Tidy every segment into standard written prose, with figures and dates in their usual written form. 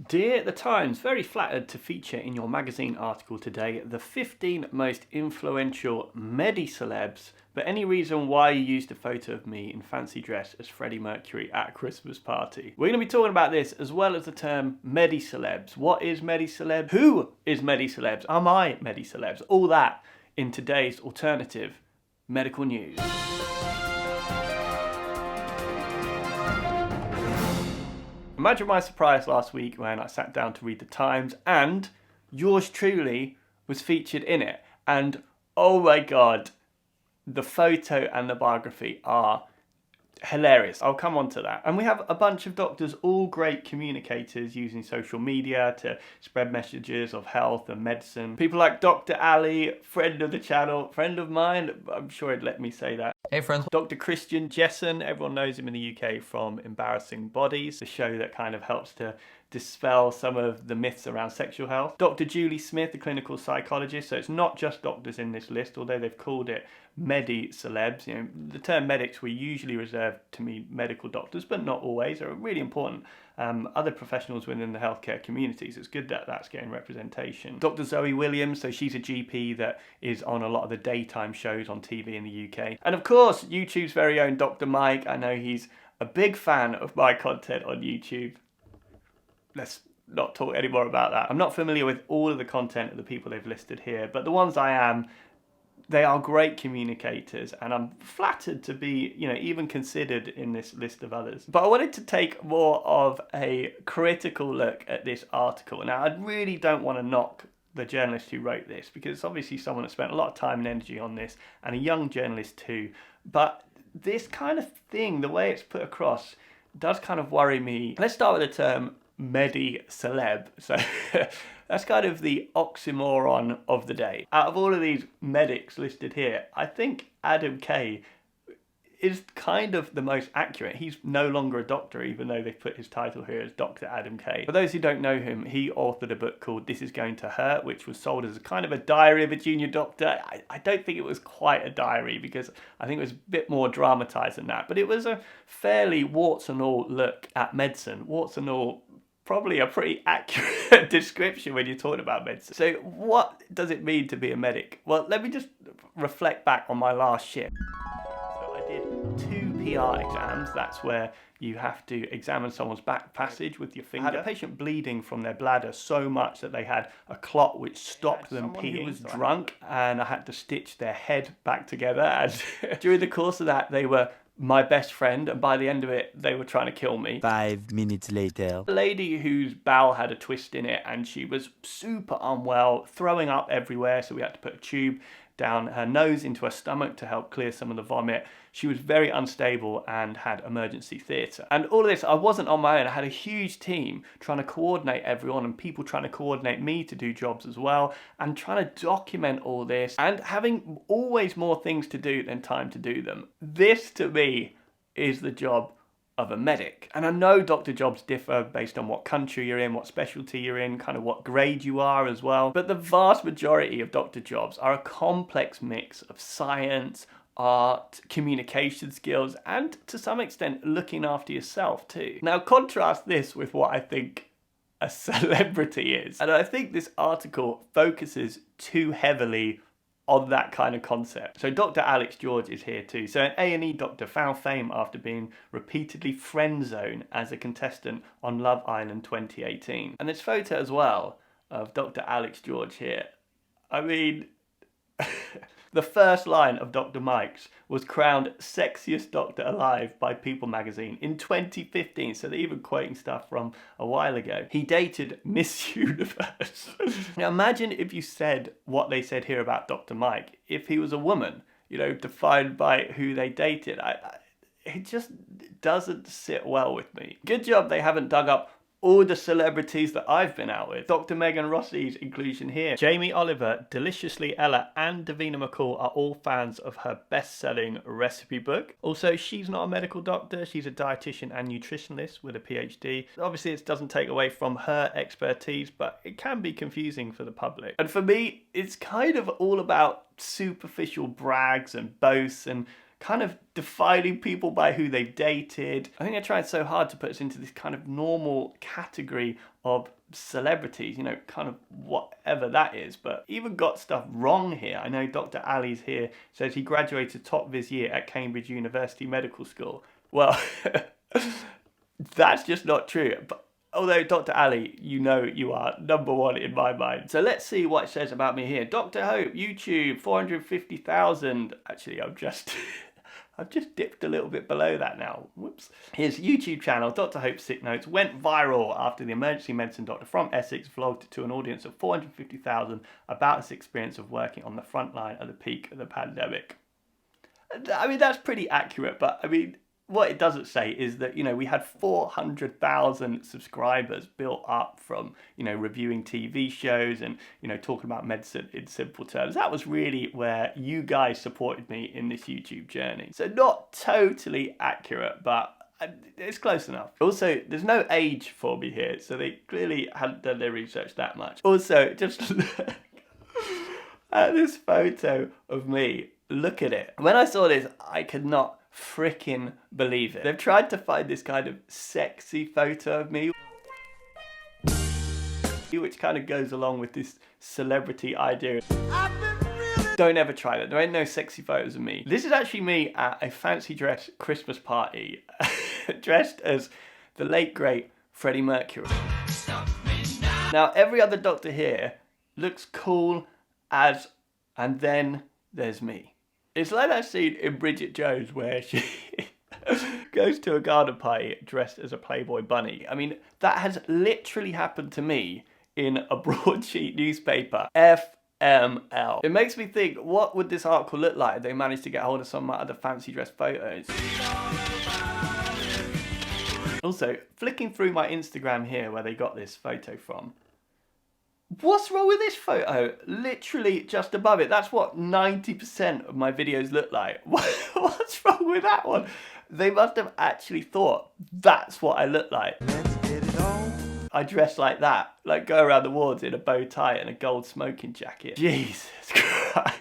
Dear The Times, very flattered to feature in your magazine article today the 15 most influential medicelebs, but any reason why you used a photo of me in fancy dress as Freddie Mercury at a Christmas party? We're going to be talking about this as well as the term medicelebs. What is mediceleb? Who is medicelebs? Am I medicelebs? All that in today's alternative medical news. Imagine my surprise last week when I sat down to read The Times and yours truly was featured in it. And oh my God, the photo and the biography are hilarious. I'll come on to that. And we have a bunch of doctors, all great communicators using social media to spread messages of health and medicine. People like Dr. Ali, friend of the channel, friend of mine, I'm sure he'd let me say that. Hey friends. Dr. Christian Jessen, everyone knows him in the UK from Embarrassing Bodies, the show that kind of helps to dispel some of the myths around sexual health. Dr. Julie Smith, the clinical psychologist, so it's not just doctors in this list, although they've called it MEDICELEBs. You know, the term medics we usually reserve to mean medical doctors, but not always. They're really important other professionals within the healthcare communities. It's good that that's getting representation. Dr. Zoe Williams, so she's a GP that is on a lot of the daytime shows on TV in the UK. And of course, YouTube's very own Dr. Mike. I know he's a big fan of my content on YouTube. Let's not talk anymore about that. I'm not familiar with all of the content of the people they've listed here, but the ones I am, they are great communicators, and I'm flattered to be, even considered in this list of others. But I wanted to take more of a critical look at this article. Now, I really don't want to knock the journalist who wrote this, because it's obviously someone that spent a lot of time and energy on this, and a young journalist too. But this kind of thing, the way it's put across, does kind of worry me. Let's start with the term mediceleb. So that's kind of the oxymoron of the day. Out of all of these medics listed here, I think Adam Kay is kind of the most accurate. He's no longer a doctor, even though they've put his title here as Dr. Adam Kay. For those who don't know him, he authored a book called This Is Going to Hurt, which was sold as a kind of a diary of a junior doctor. I don't think it was quite a diary, because I think it was a bit more dramatised than that. But it was a fairly warts and all look at medicine. Warts and all, probably a pretty accurate description when you're talking about medicine. So what does it mean to be a medic? Well, let me just reflect back on my last shift. So I did 2 PR exams. That's where you have to examine someone's back passage with your finger. I had a patient bleeding from their bladder so much that they had a clot which stopped them peeing. Who was drunk, and I had to stitch their head back together. And during the course of that, they were my best friend, and by the end of it, they were trying to kill me. 5 minutes later. A lady whose bowel had a twist in it, and she was super unwell, throwing up everywhere, so we had to put a tube down her nose into her stomach to help clear some of the vomit. She was very unstable and had emergency theatre. And all of this, I wasn't on my own. I had a huge team trying to coordinate everyone, and people trying to coordinate me to do jobs as well, and trying to document all this, and having always more things to do than time to do them. This, to me, is the job of a medic. And I know doctor jobs differ based on what country you're in, what specialty you're in, kind of what grade you are as well. But the vast majority of doctor jobs are a complex mix of science, art, communication skills, and to some extent looking after yourself too. Now contrast this with what I think a celebrity is. And I think this article focuses too heavily on that kind of concept. So Dr. Alex George is here too. So an A&E doctor found fame after being repeatedly friend-zoned as a contestant on Love Island 2018. And this photo as well of Dr. Alex George here. I mean, the first line of Dr. Mike's was crowned sexiest doctor alive by People magazine in 2015. So they're even quoting stuff from a while ago. He dated Miss Universe. Now imagine if you said what they said here about Dr. Mike, if he was a woman, defined by who they dated. It just doesn't sit well with me. Good job they haven't dug up all the celebrities that I've been out with. Dr. Megan Rossi's inclusion here. Jamie Oliver, Deliciously Ella, and Davina McCall are all fans of her best-selling recipe book. Also, she's not a medical doctor. She's a dietitian and nutritionist with a PhD. Obviously, it doesn't take away from her expertise, but it can be confusing for the public. And for me, it's kind of all about superficial brags and boasts and kind of defining people by who they've dated. I think they're trying so hard to put us into this kind of normal category of celebrities, you know, kind of whatever that is, but even got stuff wrong here. I know Dr. Ali's here, says he graduated top viz year at Cambridge University Medical School. Well, that's just not true. But although Dr. Ali, you know you are number one in my mind. So let's see what it says about me here. Dr. Hope, YouTube, 450,000. Actually, I've just dipped a little bit below that now. Whoops. His YouTube channel, Dr. Hope's Sick Notes, went viral after the emergency medicine doctor from Essex vlogged to an audience of 450,000 about his experience of working on the front line at the peak of the pandemic. I mean, that's pretty accurate, but I mean, what it doesn't say is that, you know, we had 400,000 subscribers built up from, you know, reviewing TV shows and, you know, talking about medicine in simple terms. That was really where you guys supported me in this YouTube journey. So not totally accurate, but it's close enough. Also, there's no age for me here, so they clearly hadn't done their research that much. Also, just look at this photo of me. Look at it. When I saw this, I could not freaking believe it. They've tried to find this kind of sexy photo of me, which kind of goes along with this celebrity idea. Don't ever try that. There ain't no sexy photos of me. This is actually me at a fancy dress Christmas party, dressed as the late great Freddie Mercury. Now every other doctor here looks cool as, and then there's me. It's like that scene in Bridget Jones where she goes to a garden party dressed as a Playboy bunny. I mean, that has literally happened to me in a broadsheet newspaper. FML. It makes me think, what would this article look like if they managed to get hold of some of my other fancy dress photos? Also, flicking through my Instagram here where they got this photo from. What's wrong with this photo? Literally just above it. That's what 90% of my videos look like. What's wrong with that one? They must have actually thought that's what I look like. Let's get it on. I dress like that. Like go around the wards in a bow tie and a gold smoking jacket. Jesus Christ.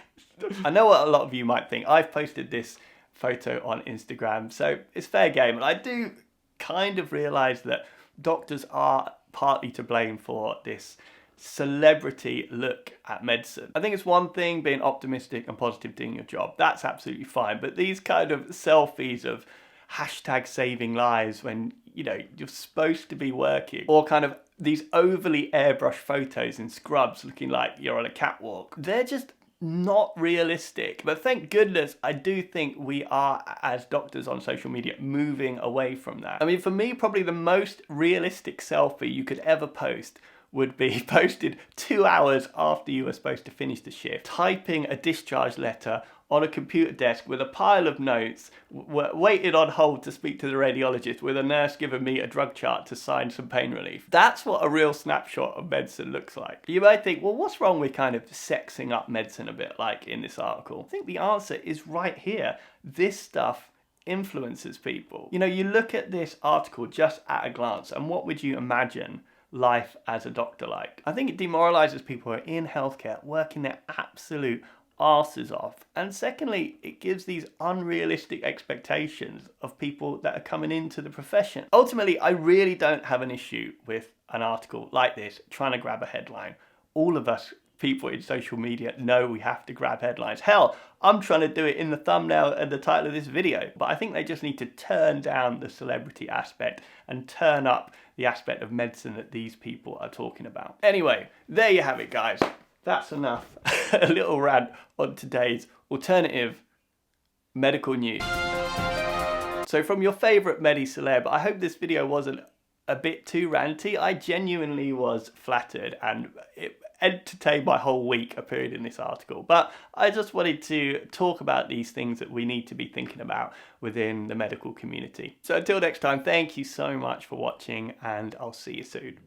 I know what a lot of you might think. I've posted this photo on Instagram, so it's fair game. And I do kind of realise that doctors are partly to blame for this celebrity look at medicine. I think it's one thing being optimistic and positive doing your job. That's absolutely fine. But these kind of selfies of hashtag saving lives when, you know, you're supposed to be working, or kind of these overly airbrushed photos in scrubs looking like you're on a catwalk, they're just not realistic. But thank goodness I do think we are, as doctors on social media, moving away from that. I mean, for me, probably the most realistic selfie you could ever post would be posted 2 hours after you were supposed to finish the shift, typing a discharge letter on a computer desk with a pile of notes, waiting on hold to speak to the radiologist, with a nurse giving me a drug chart to sign some pain relief. That's what a real snapshot of medicine looks like. You might think, well, what's wrong with kind of sexing up medicine a bit, like in this article? I think the answer is right here. This stuff influences people. You know, you look at this article just at a glance, and what would you imagine life as a doctor like? I think it demoralizes people who are in healthcare, working their absolute arses off. And secondly, it gives these unrealistic expectations of people that are coming into the profession. Ultimately, I really don't have an issue with an article like this trying to grab a headline. All of us people in social media know we have to grab headlines. Hell, I'm trying to do it in the thumbnail and the title of this video. But I think they just need to turn down the celebrity aspect and turn up the aspect of medicine that these people are talking about. Anyway, there you have it, guys. That's enough. A little rant on today's alternative medical news. So from your favourite MEDICELEB, I hope this video wasn't a bit too ranty. I genuinely was flattered, and it entertained my whole week appearing in this article. But I just wanted to talk about these things that we need to be thinking about within the medical community. So until next time, thank you so much for watching, and I'll see you soon.